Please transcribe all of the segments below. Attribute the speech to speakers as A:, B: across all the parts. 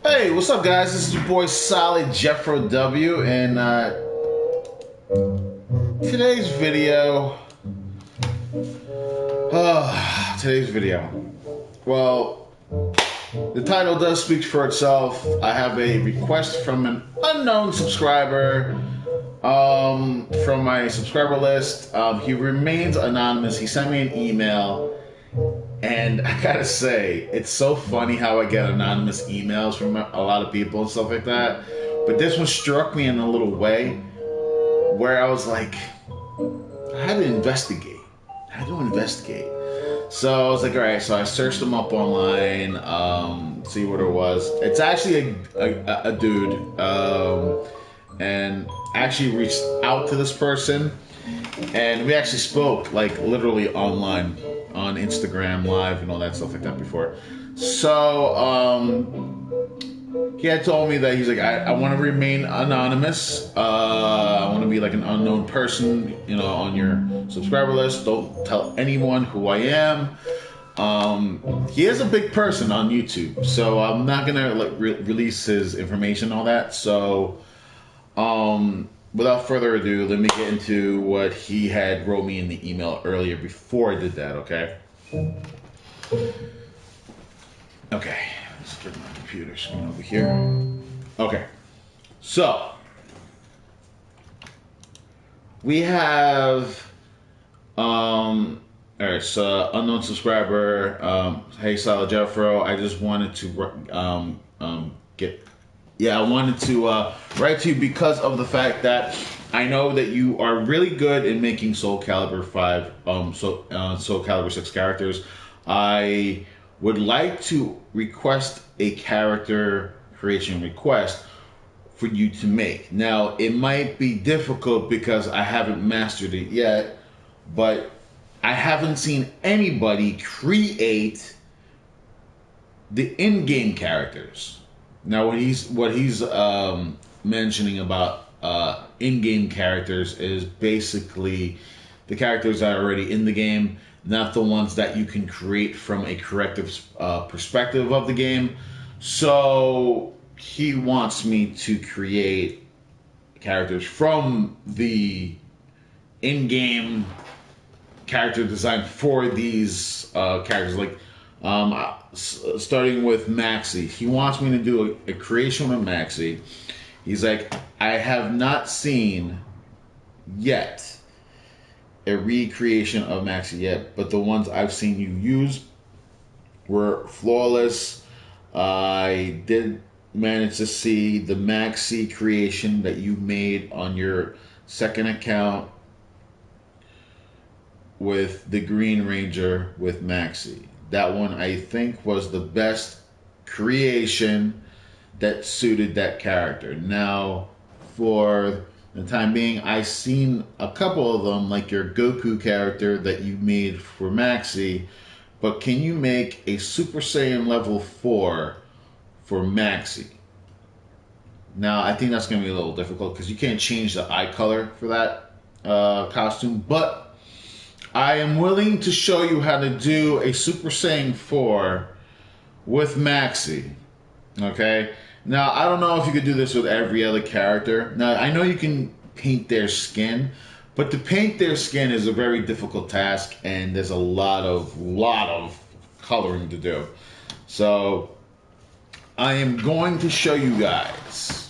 A: Hey, what's up, guys? This is your boy Solid Jeffro W, and today's video. Today's video. Well, the title does speak for itself. I have a request from an unknown subscriber. From my subscriber list. He remains anonymous. He sent me an email, and I gotta say, it's so funny how I get anonymous emails from a lot of people and stuff like that. But this one struck me in a little way where I was like, I had to investigate. So I was like, all right. So I searched him up online, see what it was. It's actually a dude. And actually reached out to this person, and we actually spoke like literally online on Instagram Live and all that stuff like that before. So he had told me that he's like, I want to remain anonymous. I want to be like an unknown person, on your subscriber list. Don't tell anyone who I am. He is a big person on YouTube, so I'm not gonna release his information and all that. So without further ado, let me get into what he had wrote me in the email earlier before I did that, okay? Okay, let's get my computer screen over here. Okay, so we have, alright, so unknown subscriber, hey Solid Jeffro, I just wanted to, I wanted to write to you because of the fact that I know that you are really good in making Soul Calibur 5, Soul Calibur 6 characters. I would like to request a character creation request for you to make. Now, it might be difficult because I haven't mastered it yet, but I haven't seen anybody create the in-game characters. Now, what he's mentioning about in-game characters is basically the characters that are already in the game, not the ones that you can create from a corrective perspective of the game. So he wants me to create characters from the in-game character design for these characters, like starting with Maxi. He wants me to do a creation of Maxi. He's like, I have not seen yet a recreation of Maxi yet, but the ones I've seen you use were flawless. I did manage to see the Maxi creation that you made on your second account with the Green Ranger with Maxi. That one, I think, was the best creation that suited that character. Now, for the time being, I've seen a couple of them, like your Goku character that you made for Maxi, but can you make a Super Saiyan level 4 for Maxi? Now, I think that's going to be a little difficult because you can't change the eye color for that costume, but I am willing to show you how to do a Super Saiyan 4 with Maxi. Okay? Now, I don't know if you could do this with every other character. Now, I know you can paint their skin, but to paint their skin is a very difficult task, and there's a lot of coloring to do. So, I am going to show you guys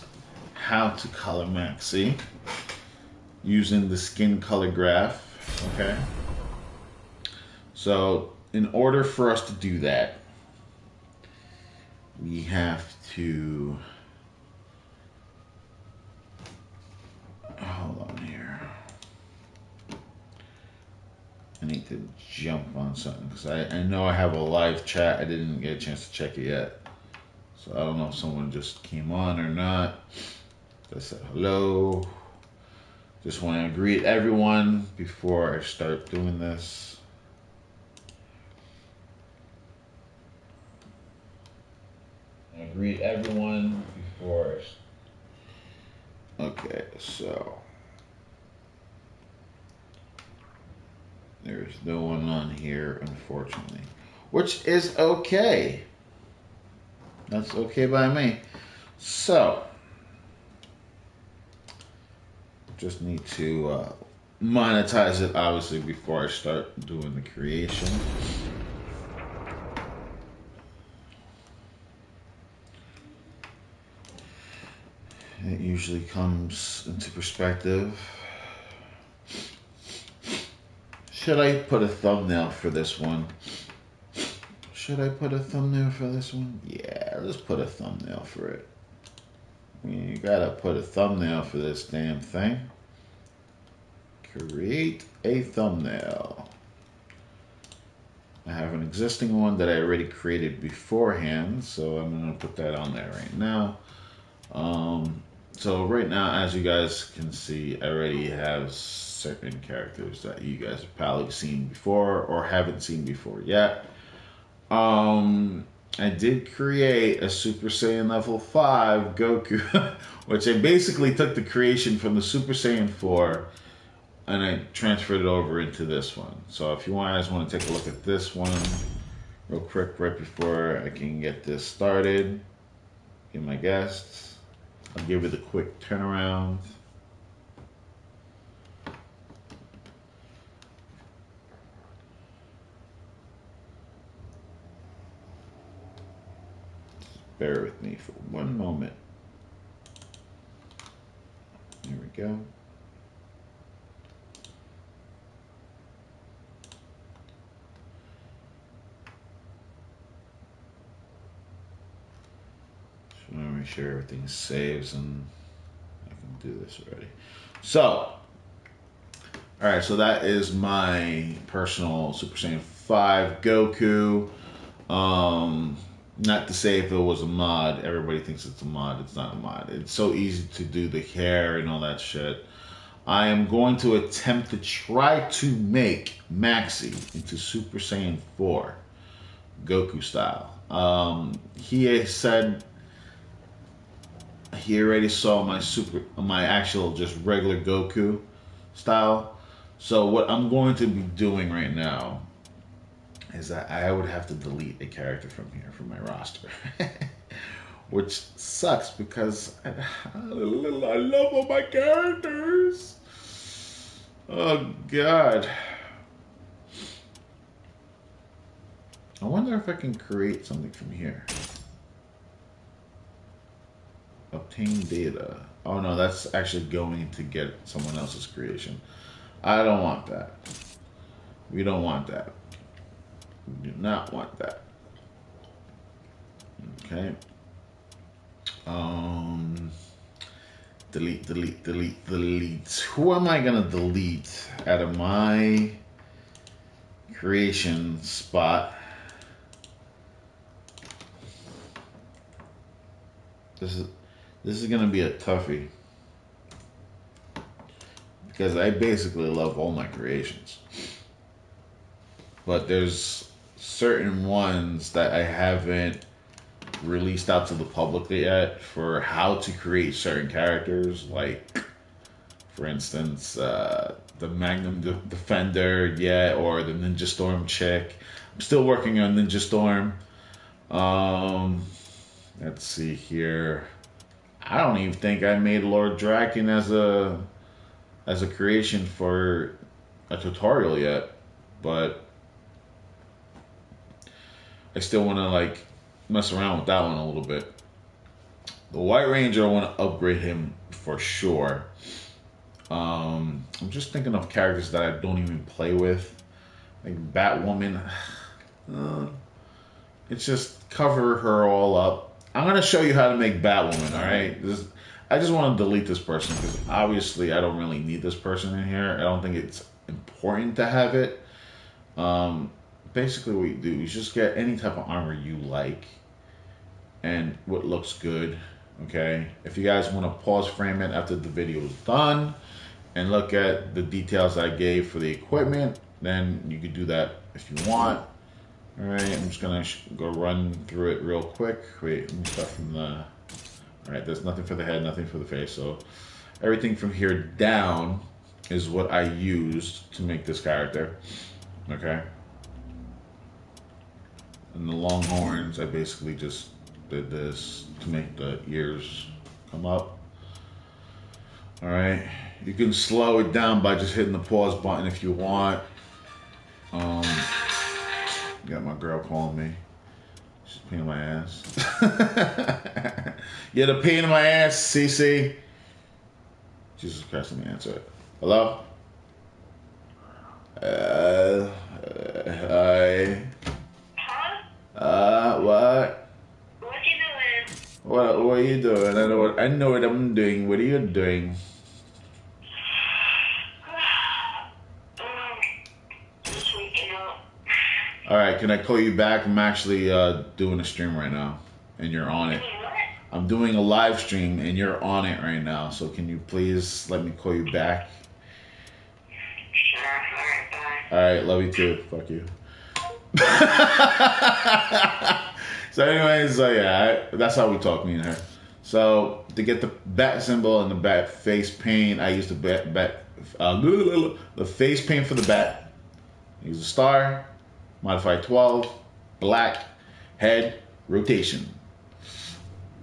A: how to color Maxi using the skin color graph. Okay? So, in order for us to do that, we have to, hold on here. I need to jump on something because I know I have a live chat. I didn't get a chance to check it yet. So I don't know if someone just came on or not. I said hello. Just want to greet everyone before I start doing this. I greet everyone before. Okay, so there's no one on here, unfortunately. which is okay. That's okay by me. So, just need to monetize it, obviously, before I start doing the creation. It usually comes into perspective. Should I put a thumbnail for this one? Should I put a thumbnail for this one? Yeah, let's put a thumbnail for it. You gotta put a thumbnail for this damn thing. Create a thumbnail. I have an existing one that I already created beforehand, so I'm gonna put that on there right now. So right now, as you guys can see, I already have certain characters that you guys have probably seen before or haven't seen before yet. I did create a Super Saiyan level 5 Goku, which I basically took the creation from the Super Saiyan 4 and I transferred it over into this one. So if you guys want to take a look at this one real quick right before I can get this started, get my guests. I'll give it a quick turnaround. Bear with me for one moment. There we go. Just want to make sure everything saves and I can do this already. So, alright, so that is my personal Super Saiyan 5 Goku. Not to say if it was a mod, everybody thinks it's a mod. It's not a mod. It's so easy to do the hair and all that shit. I am going to attempt to try to make Maxi into Super Saiyan 4 Goku style. He said he already saw my actual just regular Goku style. So what I'm going to be doing right now is that I would have to delete a character from here from my roster. Which sucks because I love all my characters. Oh God. I wonder if I can create something from here. Obtain data. Oh no, that's actually going to get someone else's creation. I don't want that. We don't want that. We do not want that. Okay. Delete, delete, delete, delete. Who am I gonna delete out of my creation spot? This is gonna be a toughie because I basically love all my creations, but there's certain ones that I haven't released out to the public yet for how to create certain characters. Like, for instance, the Magnum Defender, or the Ninja Storm chick. I'm still working on Ninja Storm. Let's see here. I don't even think I made Lord Draken as a creation for a tutorial yet, but I still want to like mess around with that one a little bit. The White Ranger, I want to upgrade him for sure. I'm just thinking of characters that I don't even play with, like Batwoman. It's just cover her all up. I'm gonna show you how to make Batwoman. All right. I just want to delete this person because obviously I don't really need this person in here. I don't think it's important to have it. Basically what you do is just get any type of armor you like and what looks good. Okay. If you guys want to pause frame it after the video is done and look at the details I gave for the equipment, then you could do that if you want. All right, I'm just gonna go run through it real quick. Wait, let me start from the. All right, there's nothing for the head, nothing for the face. So everything from here down is what I used to make this character. Okay. And the long horns, I basically just did this to make the ears come up. All right, you can slow it down by just hitting the pause button if you want. Got my girl calling me. She's a pain in my ass. Yeah, the pain in my ass, CC. Jesus Christ, let me answer it. Hello? Hi.
B: Huh?
A: What?
B: What you doing?
A: What are you doing? I know what I'm doing. What are you doing?
B: Just waking up.
A: All right, can I call you back? I'm actually doing a stream right now, and you're on it.
B: What?
A: I'm doing a live stream, and you're on it right now. So can you please let me call you back?
B: Sure. Alright, bye.
A: All right, love you too. Fuck you. So anyways, yeah, that's how we talk, me and her. So to get the bat symbol and the bat face paint, I use the the face paint for the bat. Use a star, modify 12, black, head, rotation.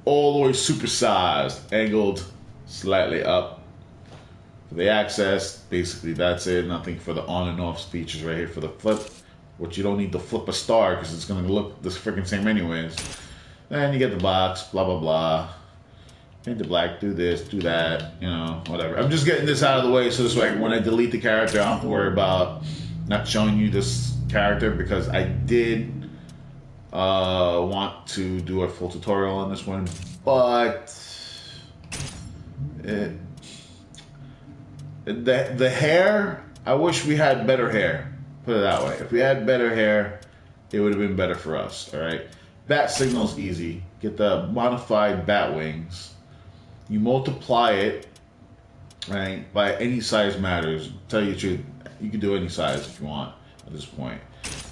A: All the way supersized, angled slightly up. For the access, basically that's it. Nothing for the on and off features right here for the flip, which you don't need to flip a star because it's going to look the freaking same anyways. Then you get the box, blah, blah, blah. Paint the black, do this, do that, you know, whatever. I'm just getting this out of the way so this way when I delete the character, I don't have to worry about not showing you this character because I did want to do a full tutorial on this one, but the hair, I wish we had better hair. Put it that way. If we had better hair, it would have been better for us. All right. Bat signal's easy. Get the modified bat wings. You multiply it, right, by any size matters. Tell you the truth, you can do any size if you want at this point.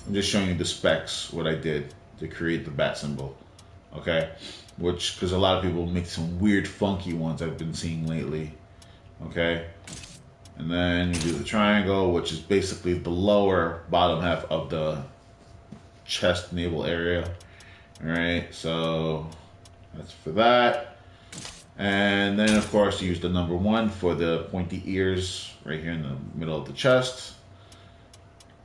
A: I'm just showing you the specs, what I did to create the bat symbol. Okay, which because a lot of people make some weird, funky ones I've been seeing lately. Okay. And then you do the triangle, which is basically the lower bottom half of the chest navel area. All right, so that's for that. And then, of course, you use the number 1 for the pointy ears right here in the middle of the chest.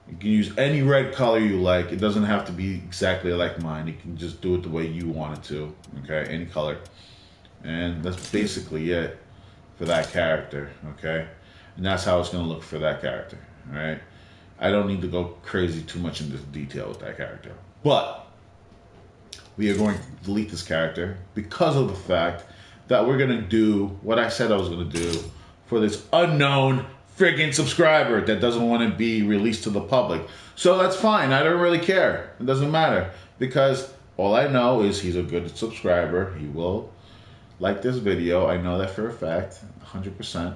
A: You can use any red color you like. It doesn't have to be exactly like mine. You can just do it the way you want it to. Okay, any color. And that's basically it for that character. Okay. And that's how it's going to look for that character, all right? I don't need to go crazy too much into detail with that character. But we are going to delete this character because of the fact that we're going to do what I said I was going to do for this unknown friggin' subscriber that doesn't want to be released to the public. So that's fine. I don't really care. It doesn't matter because all I know is he's a good subscriber. He will like this video. I know that for a fact, 100%.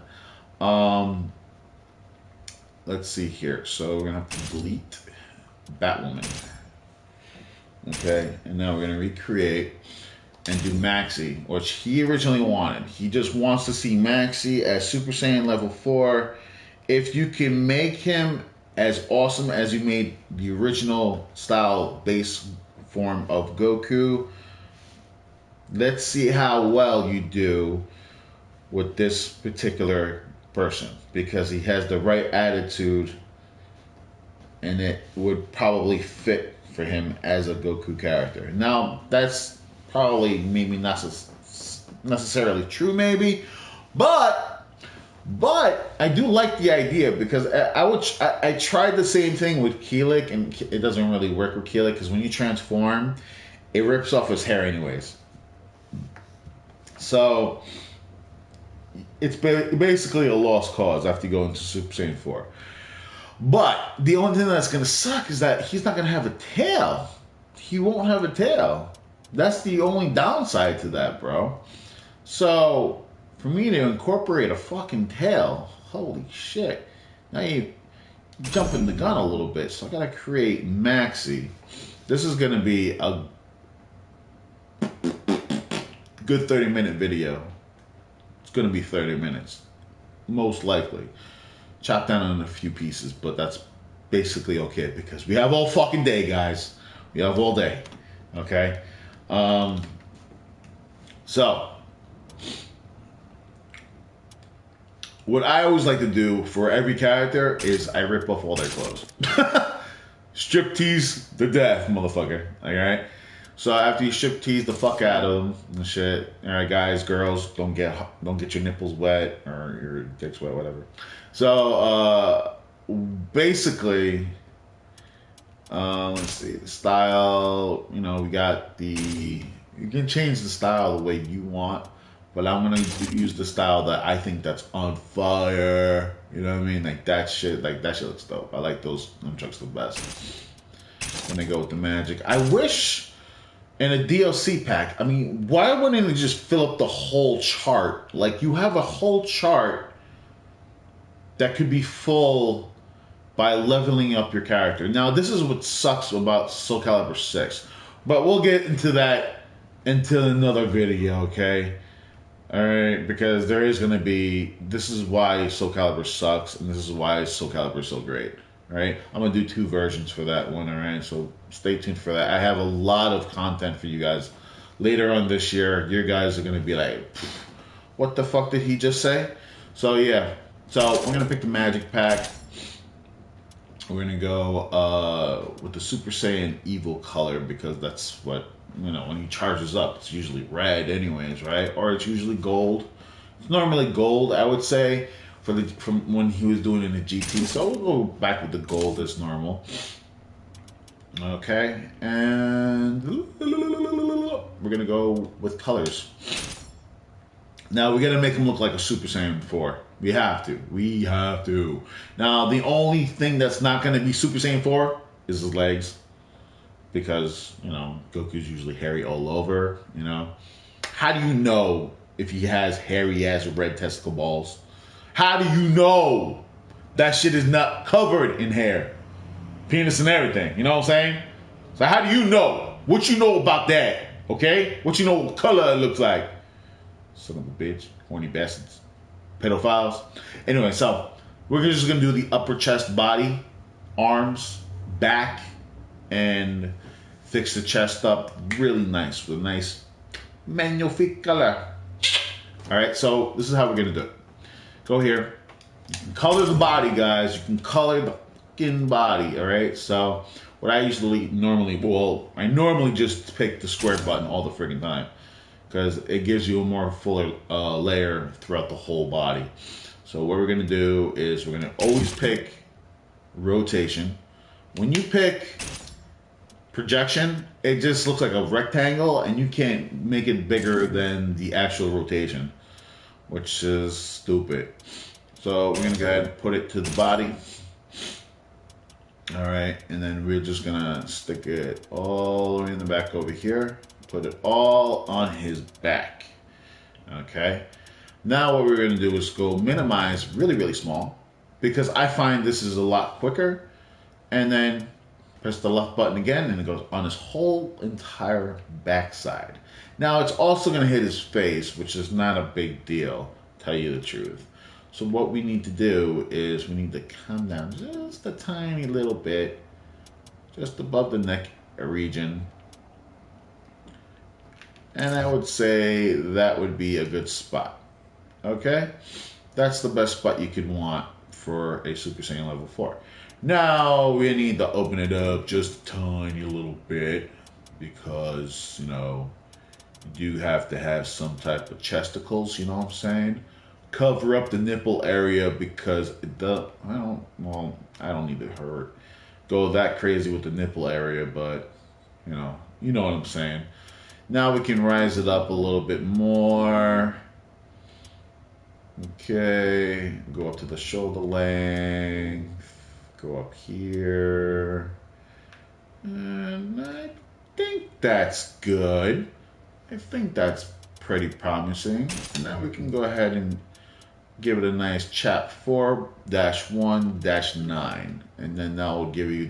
A: Let's see here. So we're gonna have to delete Batwoman. Okay, and now we're gonna recreate and do Maxi, which he originally wanted. He just wants to see Maxi as Super Saiyan level 4. If you can make him as awesome as you made the original style base form of Goku, let's see how well you do with this particular person, because he has the right attitude and it would probably fit for him as a Goku character. Now, that's probably maybe not necessarily true, maybe, but I do like the idea because I tried the same thing with Keelik, and it doesn't really work with Keelik because when you transform, it rips off his hair anyways. So it's basically a lost cause after you go into Super Saiyan 4. But the only thing that's going to suck is that he's not going to have a tail. He won't have a tail. That's the only downside to that, bro. So for me to incorporate a fucking tail, holy shit. Now you jumping the gun a little bit. So I got to create Maxi. This is going to be a good 30-minute video. It's going to be 30 minutes, most likely. Chopped down in a few pieces, but that's basically okay because we have all fucking day, guys. We have all day. Okay. Um, so, what I always like to do for every character is I rip off all their clothes. Strip tease the death, motherfucker. Alright? So after you strip tease the fuck out of them and shit, alright, guys, girls, don't get your nipples wet or your dicks wet, whatever. So basically, let's see, the style. You know, we got the. You can change the style the way you want, but I'm gonna use the style that I think that's on fire. You know what I mean? Like that shit. Like that shit looks dope. I like those nunchucks the best. Then they go with the magic. I wish in a DLC pack. I mean, why wouldn't it just fill up the whole chart? Like you have a whole chart that could be full by leveling up your character. Now, this is what sucks about Soul Calibur 6. But we'll get into that into another video, okay? Alright, because there is going to be... This is why Soul Calibur sucks, and this is why Soul Calibur is so great. Alright? I'm going to do 2 versions for that one, alright? So stay tuned for that. I have a lot of content for you guys. Later on this year, your guys are going to be like, what the fuck did he just say? So, yeah. So, we're going to pick the magic pack. We're going to go with the Super Saiyan Evil color because that's what, you know, when he charges up, it's usually red anyways, right? Or it's usually gold. It's normally gold, I would say, from when he was doing it in the GT. So we'll go back with the gold as normal. Okay, and we're going to go with colors. Now, we're going to make him look like a Super Saiyan 4. We have to. We have to. Now, the only thing that's not going to be Super Saiyan 4 is his legs. Because, you know, Goku's usually hairy all over, you know. How do you know if he has hairy-ass red testicle balls? How do you know that shit is not covered in hair? Penis and everything, you know what I'm saying? So how do you know? What you know about that, okay? What you know what color it looks like? Son of a bitch. Horny bastards. Pedophiles. Anyway, so we're just going to do the upper chest, body, arms, back, and fix the chest up really nice with a nice magnifique color. Alright, so this is how we're going to do it. Go here. You can color the body, guys. You can color the fucking body, alright? So what I normally just pick the square button all the friggin' time. Because it gives you a more fuller layer throughout the whole body. So what we're going to do is we're going to always pick rotation. When you pick projection, it just looks like a rectangle and you can't make it bigger than the actual rotation, which is stupid. So we're going to go ahead and put it to the body. Alright, and then we're just going to stick it all the way in the back over here. Put it all on his back. Okay. Now what we're going to do is go minimize really, really small. Because I find this is a lot quicker. And then press the left button again and it goes on his whole entire backside. Now it's also going to hit his face, which is not a big deal, tell you the truth. So what we need to do is we need to come down just a tiny little bit. Just above the neck region. And I would say that would be a good spot. Okay? That's the best spot you could want for a Super Saiyan level 4. Now, we need to open it up just a tiny little bit. Because, you know, you do have to have some type of chesticles, you know what I'm saying? Cover up the nipple area because it does, I don't need to go that crazy with the nipple area, but, you know what I'm saying. Now we can rise it up a little bit more. Okay, go up to the shoulder length, go up here. And I think that's good. I think that's pretty promising. Now we can go ahead and give it a nice chap 4-1-9. And then that will give you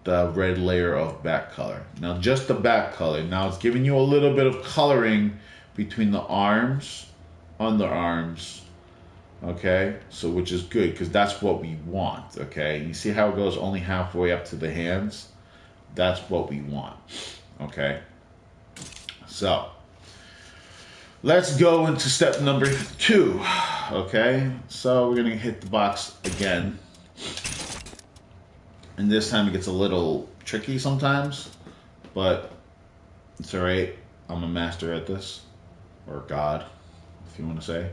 A: the red layer of back color. Now just the back color. Now it's giving you a little bit of coloring between the arms, underarms, okay? So which is good because that's what we want, okay? You see how it goes only halfway up to the hands? That's what we want. Okay? So, let's go into step number 2. Okay? So, we're going to hit the box again. And this time it gets a little tricky sometimes. But it's alright. I'm a master at this. Or God, if you want to say.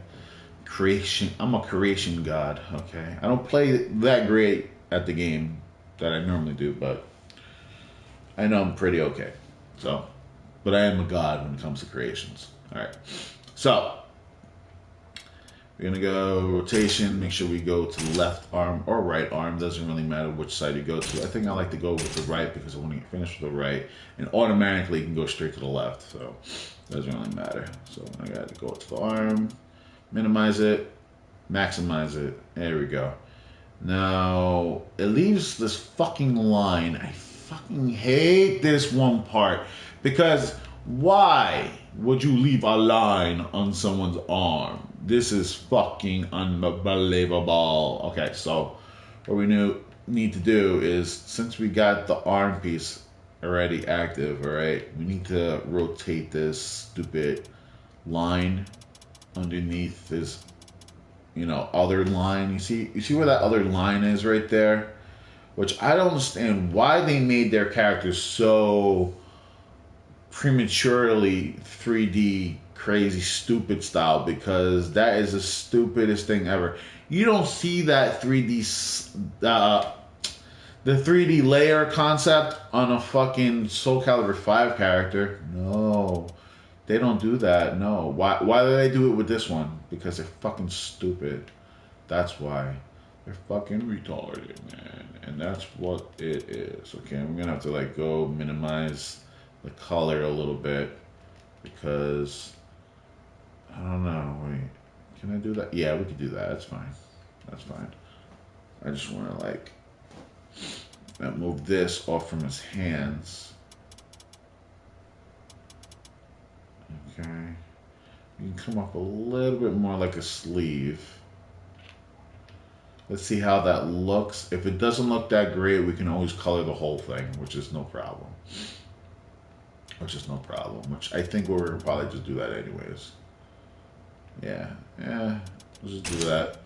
A: Creation. I'm a creation god. Okay? I don't play that great at the game that I normally do, but I know I'm pretty okay. So, but I am a god when it comes to creations. Alright. So, we're going to go rotation. Make sure we go to the left arm or right arm. Doesn't really matter which side you go to. I think I like to go with the right because I want to get finished with the right. And automatically you can go straight to the left. So, doesn't really matter. So, I got to go to the arm. Minimize it. Maximize it. There we go. Now, it leaves this fucking line. I fucking hate this one part. Because why would you leave a line on someone's arm? This is fucking unbelievable. Okay, so what we need to do is, since we got the arm piece already active, alright, we need to rotate this stupid line underneath this, other line. You see where that other line is right there? Which I don't understand why they made their characters so prematurely 3D crazy stupid style, because that is the stupidest thing ever. You don't see that 3D the 3D layer concept on a fucking Soul Calibur 5 character. No. They don't do that. No. Why do they do it with this one? Because they're fucking stupid. That's why. They're fucking retarded, man. And that's what it is. Okay, I'm gonna have to go minimize the color a little bit, because I don't know. Wait, can I do that? Yeah, we could do that. That's fine. That's fine. I just want to move this off from his hands. Okay. You can come up a little bit more like a sleeve. Let's see how that looks. If it doesn't look that great, we can always color the whole thing, which is no problem. Which I think we're going to probably just do that anyways. Yeah, we'll just do that.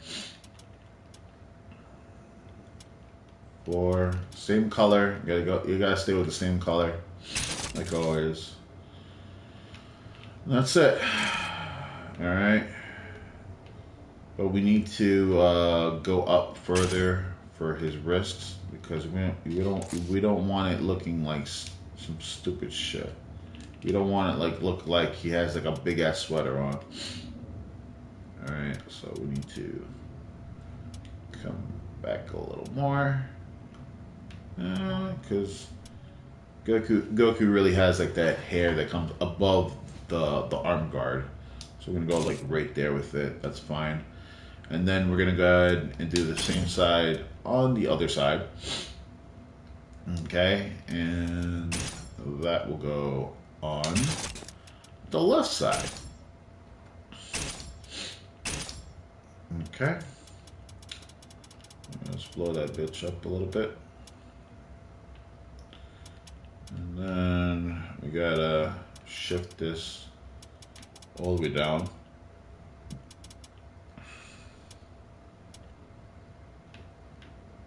A: For same color, you gotta stay with the same color, like always. That's it. Alright. But we need to go up further for his wrists, because we don't want it looking like some stupid shit. We don't want it look like he has a big ass sweater on. Alright, so we need to come back a little more. Because Goku really has that hair that comes above the arm guard. So we're gonna go right there with it. That's fine. And then we're gonna go ahead and do the same side on the other side. Okay, and that will go on the left side. Okay. Let's blow that bitch up a little bit. And then we gotta shift this all the way down.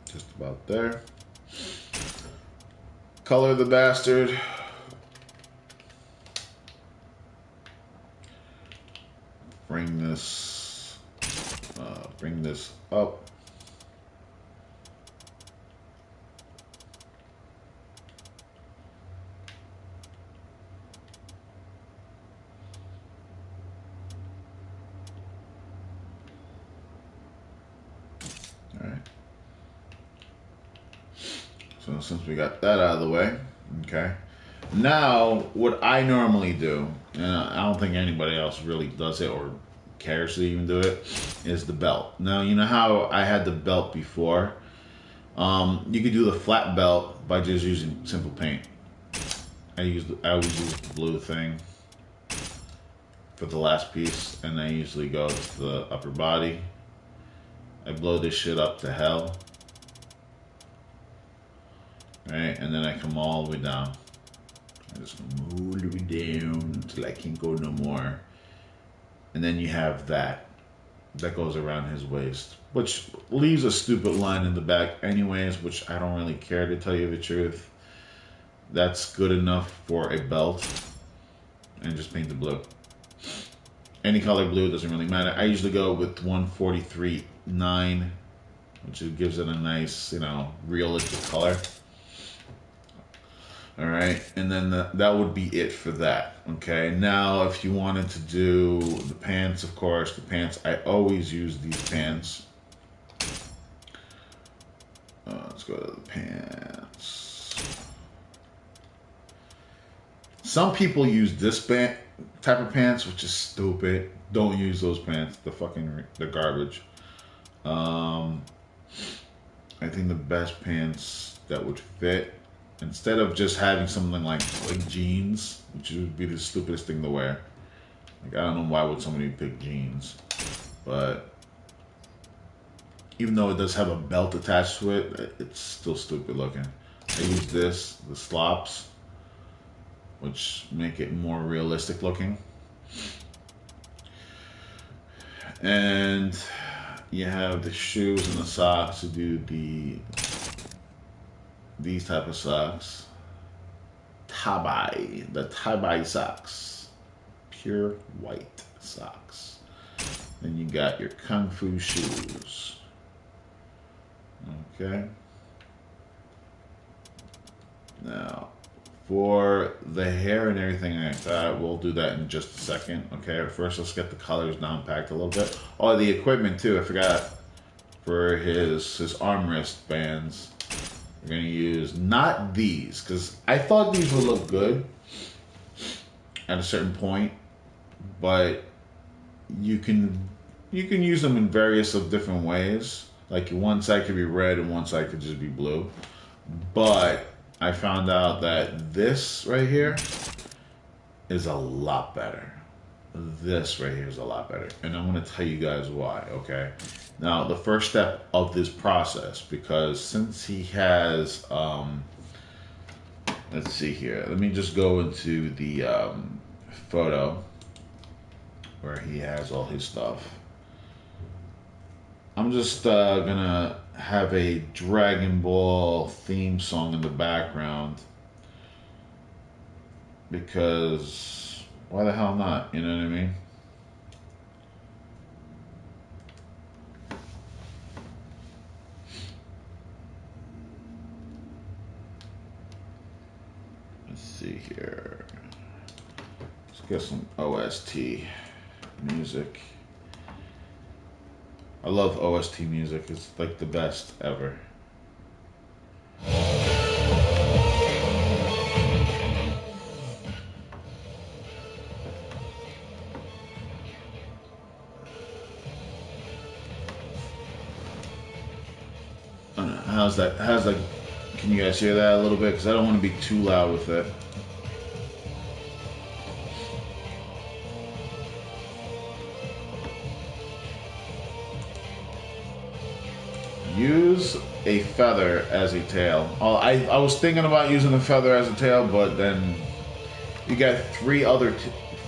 A: Just about there. Color the bastard. Bring this up. So since we got that out of the way, okay. Now, what I normally do, and I don't think anybody else really does it or cares to even do it, is the belt. Now, you know how I had the belt before? You could do the flat belt by just using simple paint. I always use the blue thing for the last piece, and I usually go to the upper body. I blow this shit up to hell. Right, and then I come all the way down. I just come all the way down until I can't go no more. And then you have that goes around his waist, which leaves a stupid line in the back anyways, which I don't really care, to tell you the truth. That's good enough for a belt. And just paint the blue. Any color blue, doesn't really matter. I usually go with 143.9, which gives it a nice, realistic color. All right, and then that would be it for that. Okay, now if you wanted to do the pants, of course, I always use these pants. Let's go to the pants. Some people use this type of pants, which is stupid. Don't use those pants. They're garbage. I think the best pants that would fit, instead of just having something like jeans, which would be the stupidest thing to wear. Like, I don't know why would somebody pick jeans, but even though it does have a belt attached to it, it's still stupid looking. I use the slops, which make it more realistic looking. And you have the shoes and the socks to do these type of socks. The tie-bye socks. Pure white socks. Then you got your Kung Fu shoes. Okay. Now, for the hair and everything like that, we'll do that in just a second. Okay, first let's get the colors down packed a little bit. Oh, the equipment too, I forgot. For his armrest bands, we're gonna use not these, because I thought these would look good at a certain point, but you can use them in various of different ways. Like one side could be red and one side could just be blue. But I found out that this right here is a lot better. This right here is a lot better. And I'm going to tell you guys why, okay? Now, the first step of this process, because since he has, let's see here. Let me just go into the photo where he has all his stuff. I'm just gonna have a Dragon Ball theme song in the background, because why the hell not? You know what I mean? Let's see here. Let's get some OST music. I love OST music. It's like the best ever. I don't know, how's that? Can you guys hear that a little bit? Because I don't want to be too loud with it. Use a feather as a tail. I was thinking about using a feather as a tail, but then you got 3 other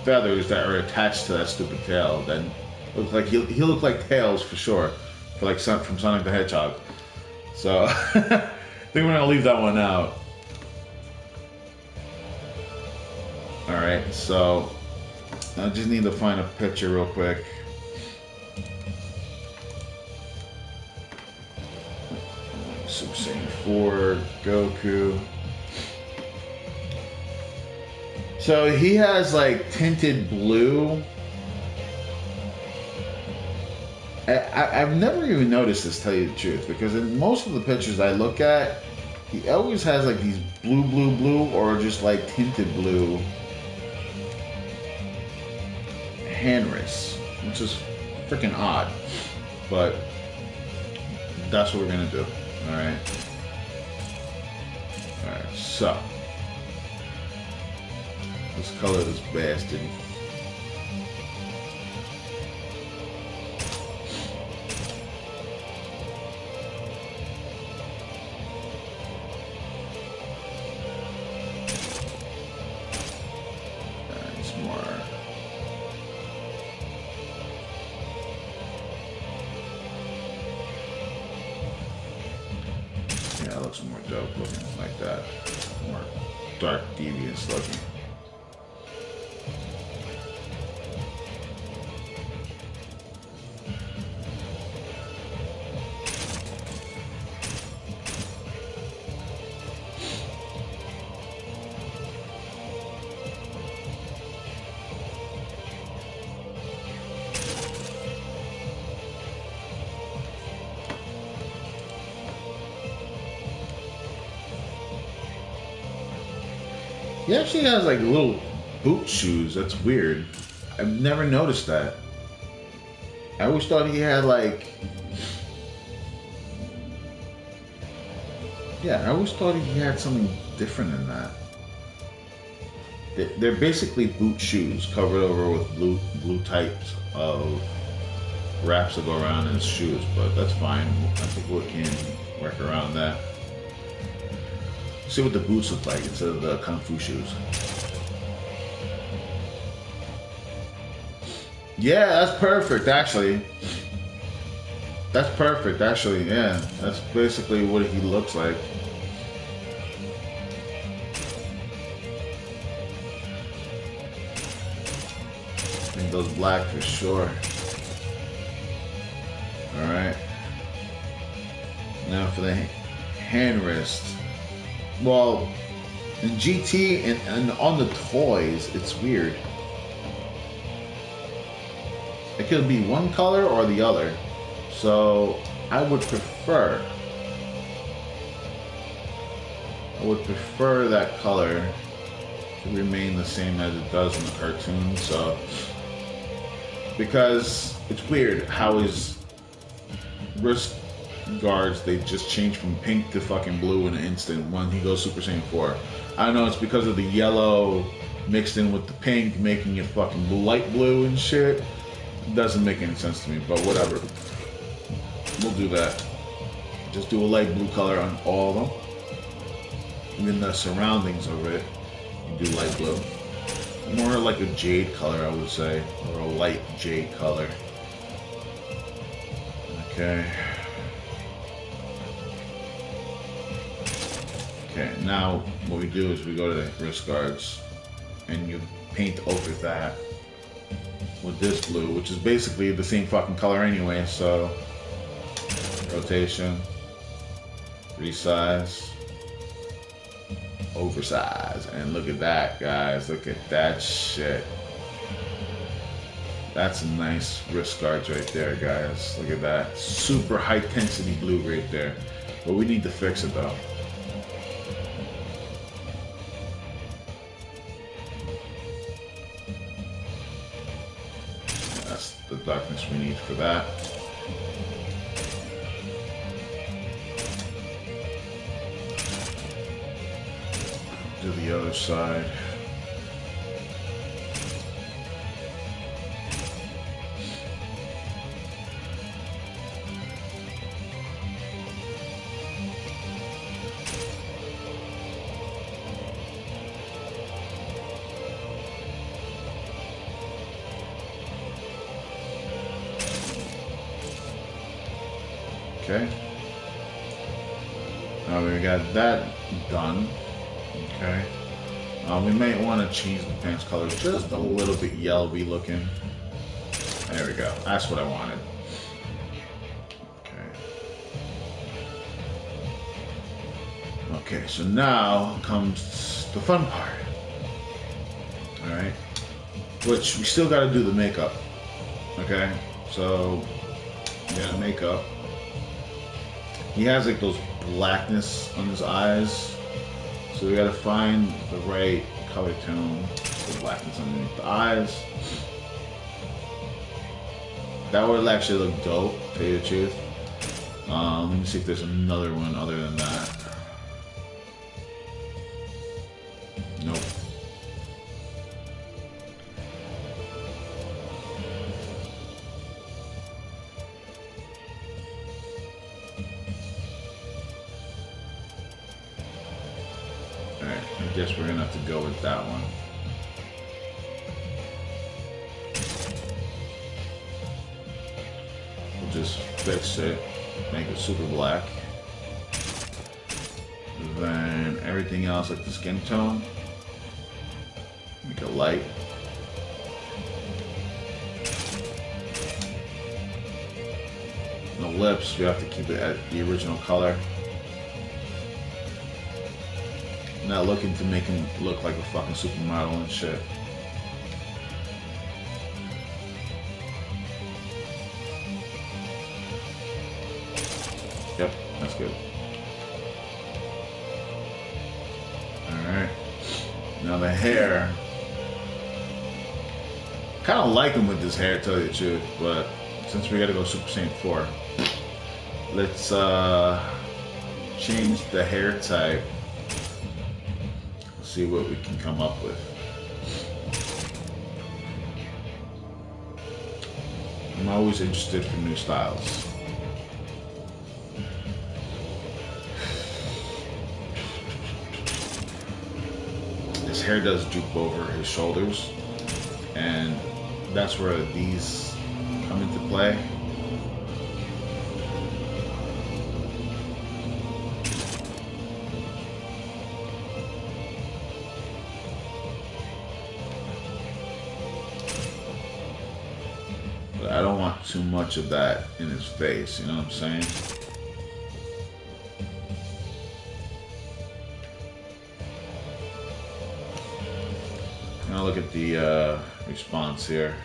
A: feathers that are attached to that stupid tail. Then look like he'll look like Tails for sure, for like from Sonic the Hedgehog. So I think we're gonna leave that one out. All right, so I just need to find a picture real quick. Super Saiyan 4, Goku. So he has like tinted blue. I've never even noticed this, tell you the truth, because in most of the pictures I look at, he always has like these blue, or just like tinted blue hand wrists, which is freaking odd, but that's what we're gonna do. Alright. Alright, so let's color this bastard. dope looking like that. More dark devious looking. He actually has like little boot shoes. That's weird. I've never noticed that. I always thought he had like... Yeah, I always thought he had something different than that. They're basically boot shoes covered over with blue types of wraps that go around his shoes, but that's fine. I think we can work around that. See what the boots look like instead of the kung fu shoes. Yeah, that's perfect actually. That's perfect actually, yeah. That's basically what he looks like. I think those black for sure. Alright. Now for the hand wrist. Well, in GT and on the toys, it's weird. It could be one color or the other. So I would prefer that color to remain the same as it does in the cartoon. So because it's weird how his wrist guards, they just change from pink to fucking blue in an instant when he goes Super Saiyan 4. I don't know, it's because of the yellow mixed in with the pink, making it fucking light blue and shit. It doesn't make any sense to me, but whatever. We'll do that. Just do a light blue color on all of them. Even the surroundings of it, you do light blue. More like a jade color, I would say, or a light jade color. Okay. Okay, now what we do is we go to the wrist guards and you paint over that with this blue, which is basically the same fucking color anyway, so rotation, resize, oversize, and look at that, guys, look at that shit. That's a nice wrist guards right there, guys. Look at that. Super high intensity blue right there. But we need to fix it though. That's the darkness we need for that. Do the other side. Okay. Now we got that done. Okay. We might want to change the pants color just a little bit yellowy looking. There we go. That's what I wanted. Okay. Okay, so now comes the fun part. Alright. Which we still got to do the makeup. Okay. So, we got makeup. He has like those blackness on his eyes. So we gotta find the right color tone for blackness underneath the eyes. That would actually look dope, to tell you the truth. Let me see if there's another one other than that. Nope. I guess we're gonna have to go with that one. We'll just fix it, make it super black. Then everything else, like the skin tone, make it light. The lips, we have to keep it at the original color. Not looking to make him look like a fucking supermodel and shit. Yep, that's good. Alright. Now the hair. Kind of like him with this hair, to tell you the truth, but since we gotta go Super Saiyan 4, let's change the hair type. See what we can come up with. I'm always interested for new styles. His hair does droop over his shoulders, and that's where these come into play. But I don't want too much of that in his face, you know what I'm saying? Now look at the response here.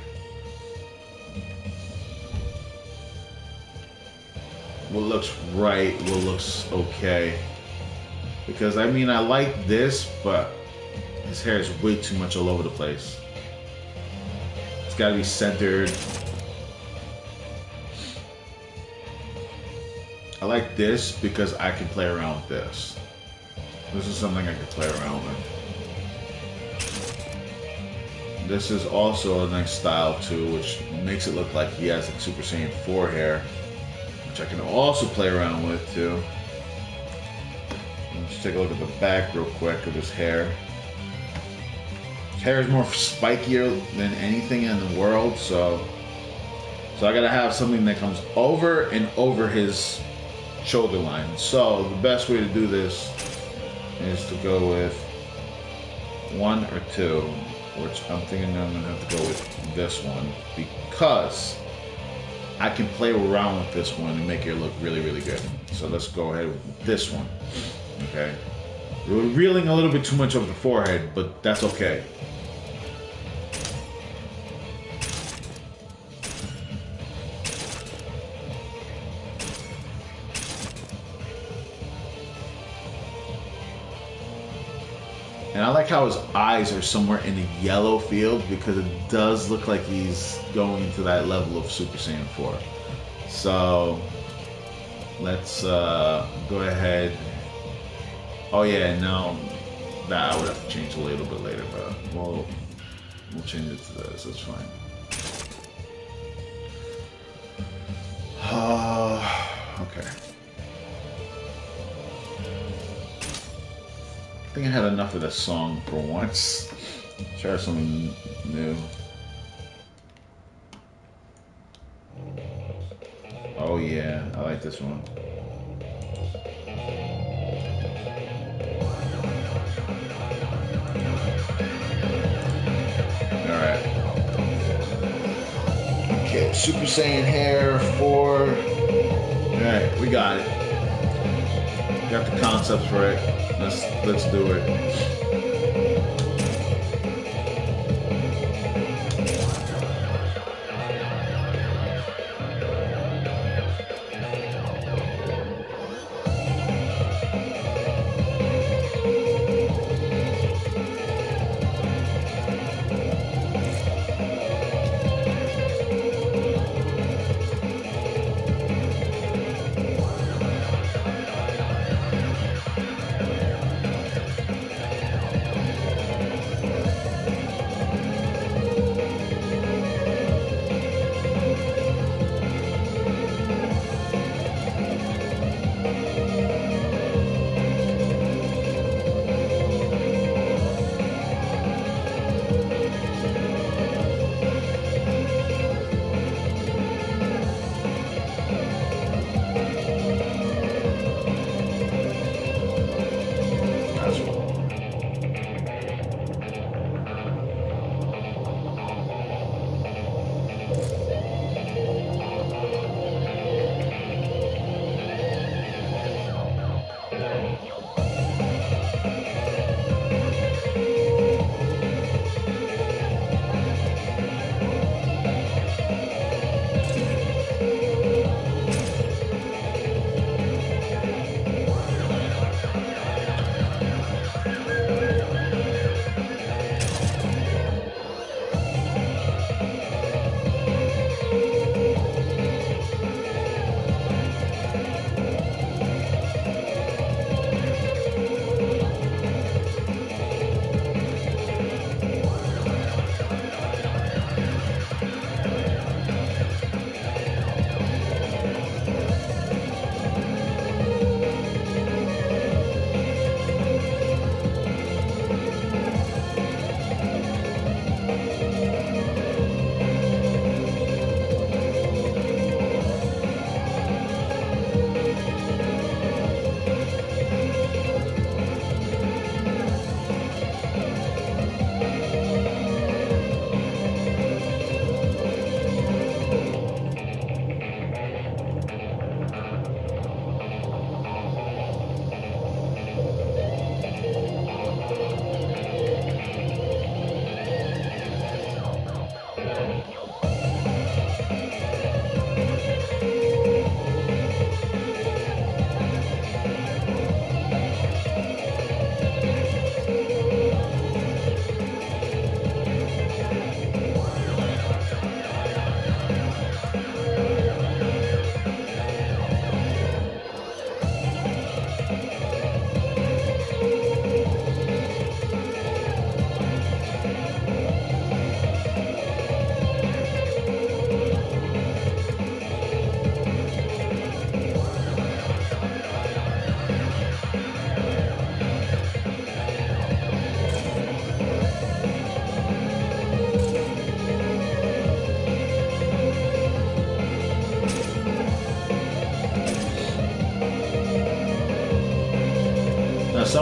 A: What looks right, what looks okay. Because I mean, I like this, but his hair is way too much all over the place. It's gotta be centered. I like this because I can play around with this. This is something I can play around with. This is also a nice style too, which makes it look like he has like Super Saiyan 4 hair, which I can also play around with too. Let's take a look at the back real quick of his hair. His hair is more spikier than anything in the world, so I gotta have something that comes over and over his shoulder line. So the best way to do this is to go with 1 or 2, which I'm thinking I'm gonna have to go with this one because I can play around with this one and make it look really, really good. So let's go ahead with this one. Okay, we're revealing a little bit too much of the forehead, but that's okay. And I like how his eyes are somewhere in the yellow field because it does look like he's going into that level of Super Saiyan 4. So let's go ahead. Oh yeah, no, that I would have to change a little bit later, but we'll change it to this. That's fine. Okay. I think I had enough of this song for once. Try something new. Oh yeah, I like this one. Alright. Okay, Super Saiyan hair 4. Alright, we got it. Got the concepts right. Let's do it.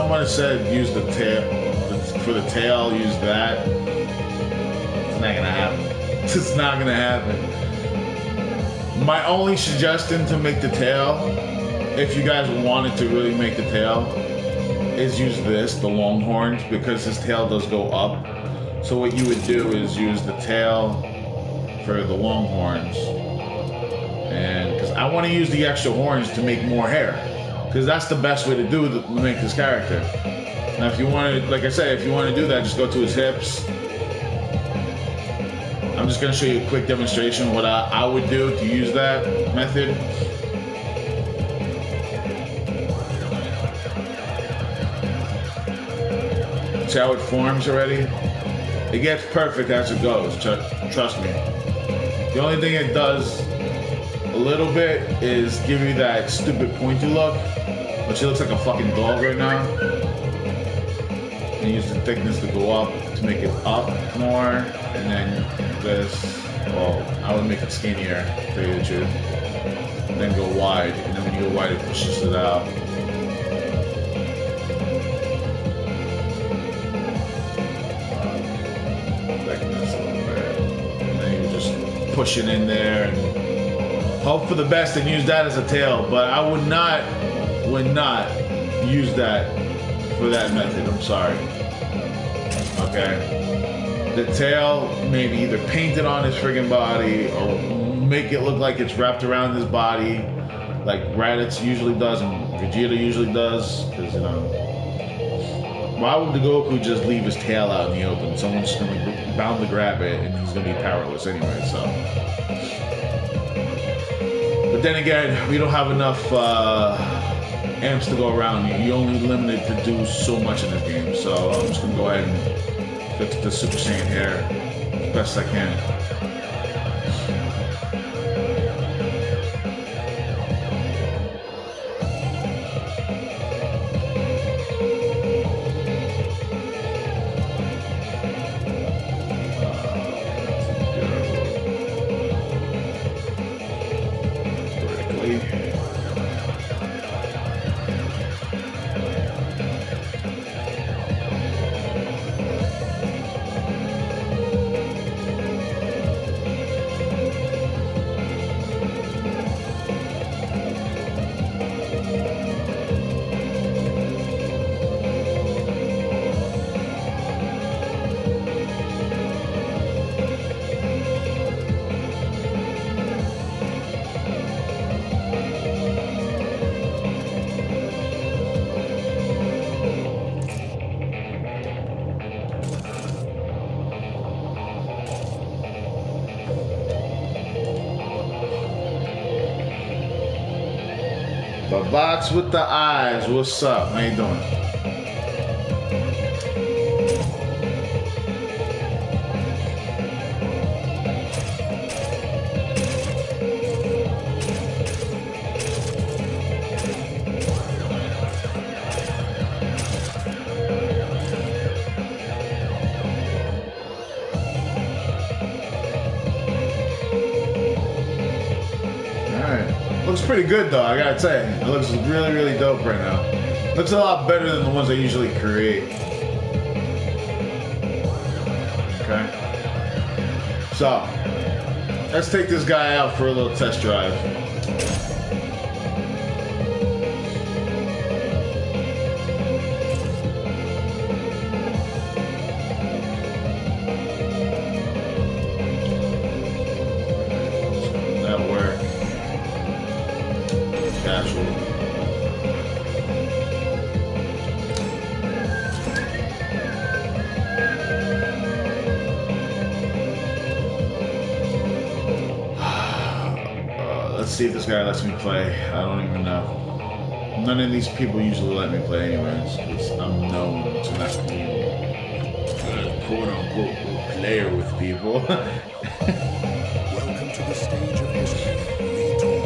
A: someone said use the tail for the tail, use that. It's not gonna happen. It's not gonna happen. My only suggestion to make the tail, if you guys wanted to really make the tail, is use this, the long horns, because his tail does go up. So what you would do is use the tail for the long horns, and because I want to use the extra horns to make more hair, because that's the best way to do to make this character. Now, if you want to, like I said, if you want to do that, just go to his hips. I'm just going to show you a quick demonstration of what I would do to use that method. See how it forms already? It gets perfect as it goes, trust me. The only thing it does a little bit is give you that stupid pointy look, but she looks like a fucking dog right now. And use the thickness to go up to make it up more, and then this, well, I would make it skinnier, to tell you the truth. And then go wide, and then when you go wide, it pushes it out. Thickness a little bit. And then you just push it in there and hope for the best and use that as a tail, but I would not use that for that method, I'm sorry. Okay. The tail, maybe either paint it on his friggin' body or make it look like it's wrapped around his body, like Raditz usually does and Vegeta usually does, because, you know, why would the Goku just leave his tail out in the open? Someone's just gonna be bound to grab it and he's gonna be powerless anyway, so. But then again, we don't have enough amps to go around. You're only limited to do so much in this game, so I'm just gonna go ahead and fix the Super Saiyan hair as best I can. The box with the eyes, what's up? How you doing? Looks pretty good though, I gotta say. It looks really, really dope right now. Looks a lot better than the ones I usually create. Okay. So, let's take this guy out for a little test drive. Let's see if this guy lets me play. I don't even know. None of these people usually let me play anyways, because I'm known to not be a quote-unquote player with people.
C: Welcome to the stage of history retold.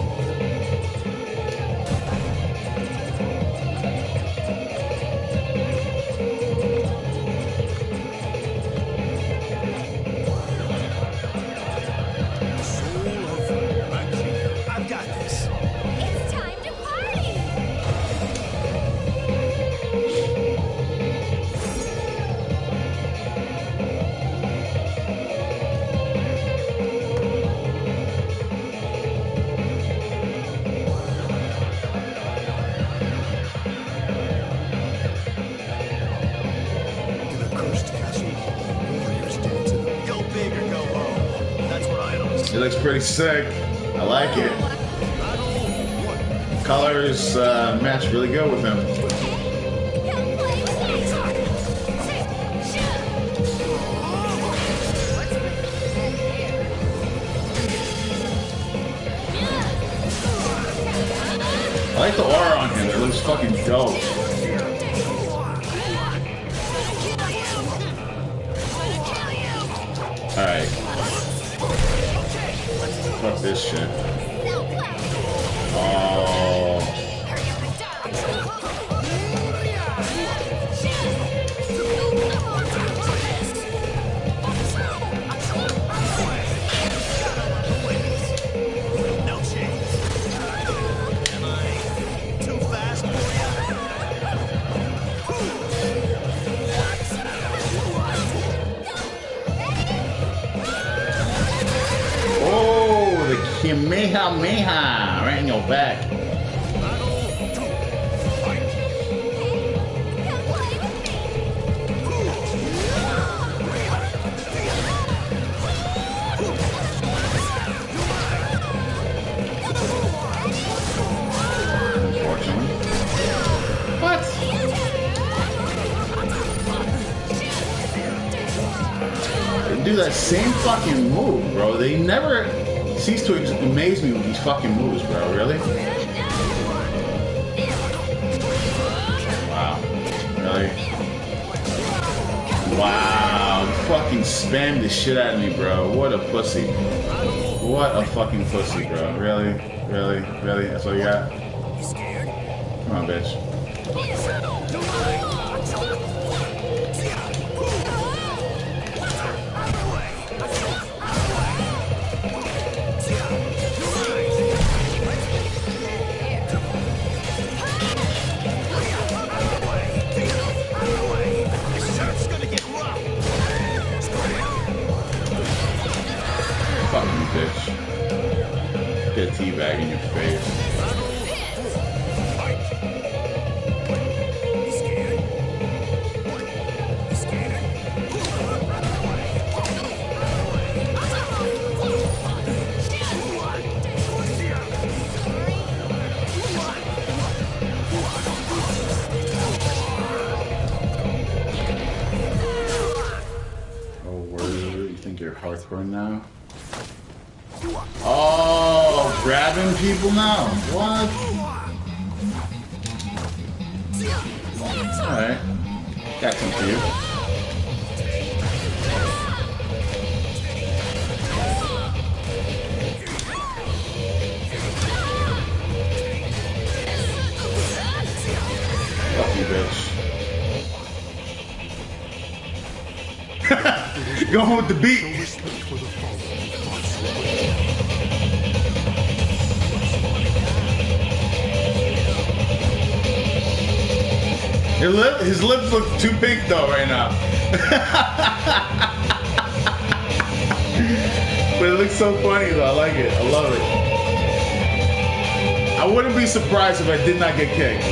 A: It looks pretty sick. I like it. Colors match really good with him. I like the aura on him. It looks fucking dope. Alright. Fuck this shit. Oh. Kamehameha right in your back. Unfortunately. What? They do that same fucking move, bro. They never cease to amaze me with these fucking moves, bro. Really? Wow. Really? Wow. You fucking spammed the shit out of me, bro. What a pussy. What a fucking pussy, bro. Really? Really? Really? That's all you got? Come on, bitch. Bitch. Get a teabag in your face. Oh, word. You think you're hardcore now? Oh, grabbing people now? What? Alright. Got some for you. Fuck you, bitch. Going with the beat. His lips look too pink though right now. But it looks so funny though. I like it. I love it. I wouldn't be surprised if I did not get kicked.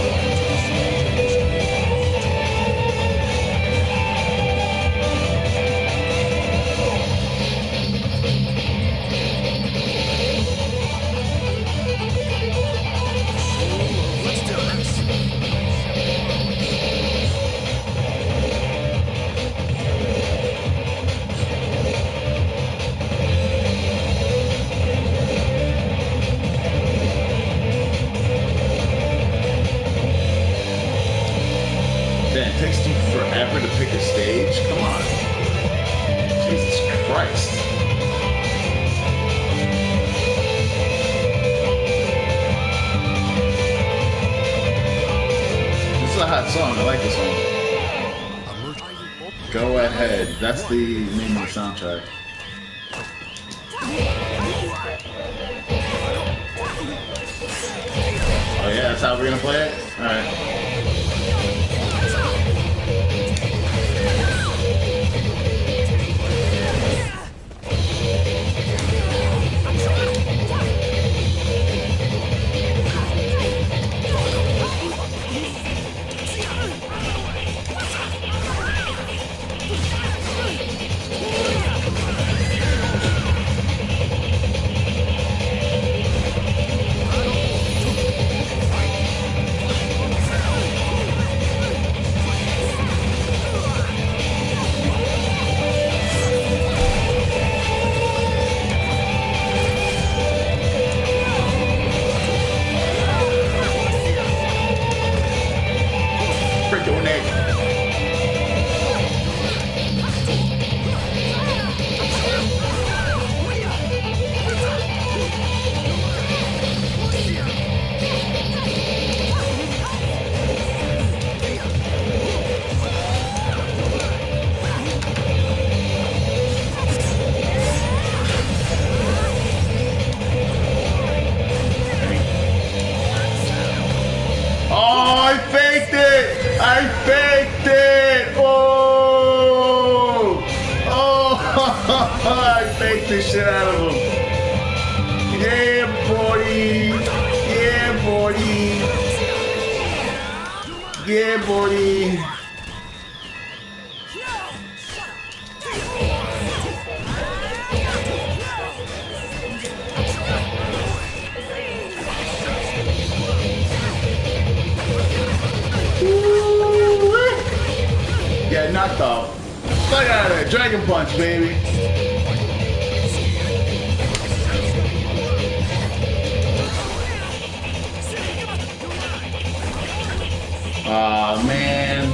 A: It takes you forever to pick a stage? Come on. Jesus Christ. This is a hot song. I like this one. Go ahead. That's the name of the soundtrack. Oh yeah, that's how we're gonna play it? Alright. the shit out of him. Yeah, buddy. Yeah, buddy. Yeah, buddy. Yeah, knocked off. Fuck out of there. Dragon Punch, baby. Aw, man.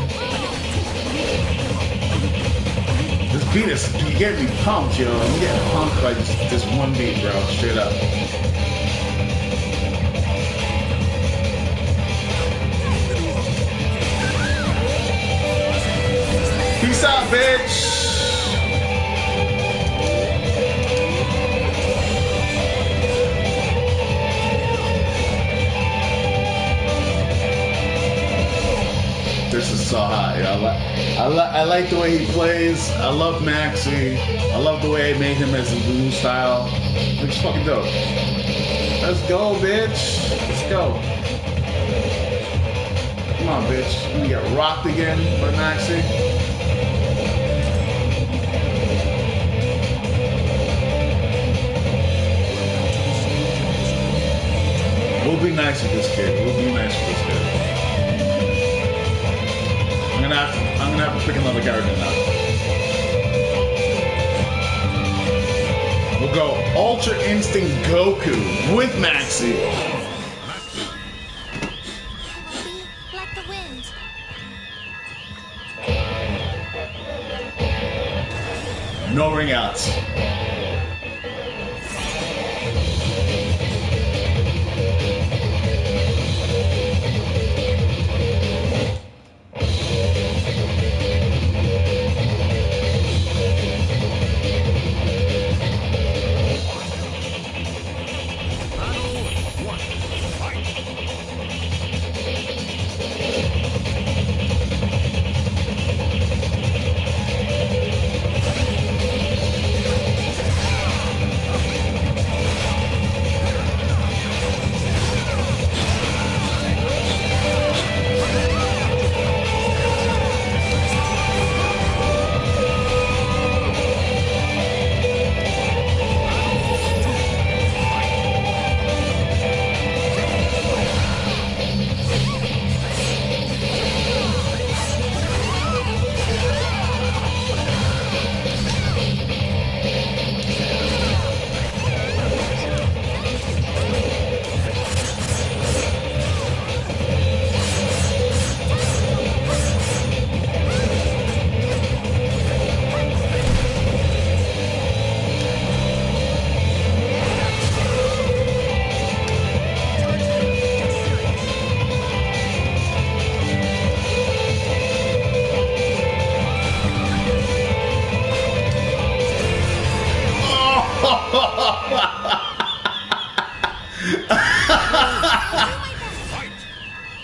A: This beat is, you get me pumped, yo. I'm getting pumped by this one beat, bro. Straight up. Peace out, bitch. This is so hot. I like the way he plays. I love Maxi. I love the way they made him as a blue style. Looks fucking dope. Let's go, bitch. Let's go. Come on, bitch. I'm gonna get rocked again by Maxi. We'll be nice with this kid. We'll be nice with this kid. I'm gonna have to pick another character now. We'll go Ultra Instinct Goku with Maxi.
D: Like the wind.
A: No ring outs.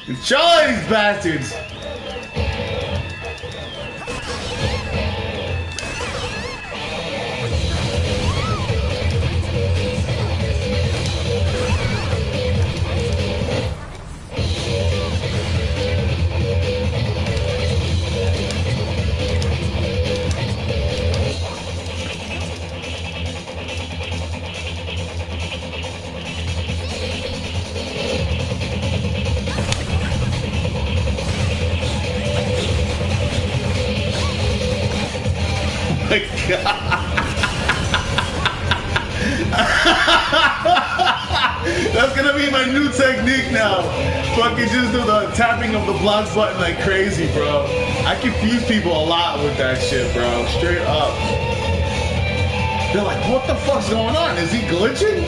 A: Control these bastards! My God. That's gonna be my new technique now. Fucking just do the tapping of the block button like crazy, bro. I confuse people a lot with that shit, bro. Straight up. They're like, what the fuck's going on? Is he glitching?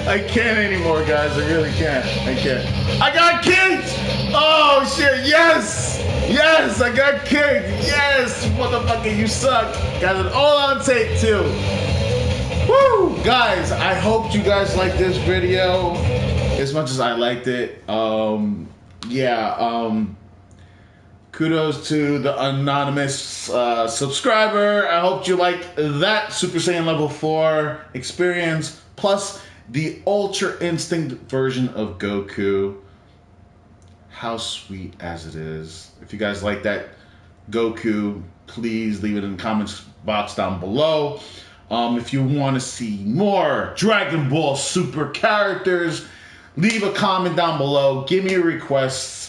A: I can't anymore, guys. I really can't. I can't. I got kicked! Oh, shit. Yes! Yes! I got kicked! Yes! Motherfucker, you suck. Got it all on tape, too. Woo! Guys, I hope you guys liked this video as much as I liked it. Kudos to the anonymous subscriber. I hope you liked that Super Saiyan Level 4 experience, plus the Ultra Instinct version of Goku. How sweet as it is. If you guys like that Goku, please leave it in the comments box down below. If you want to see more Dragon Ball Super characters, leave a comment down below. Give me a request.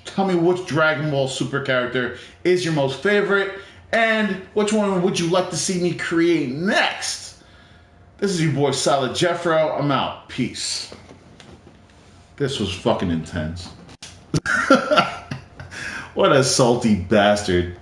A: Tell me which Dragon Ball Super character is your most favorite, and which one would you like to see me create next? This is your boy Solid Jeffro. I'm out. Peace. This was fucking intense. What a salty bastard.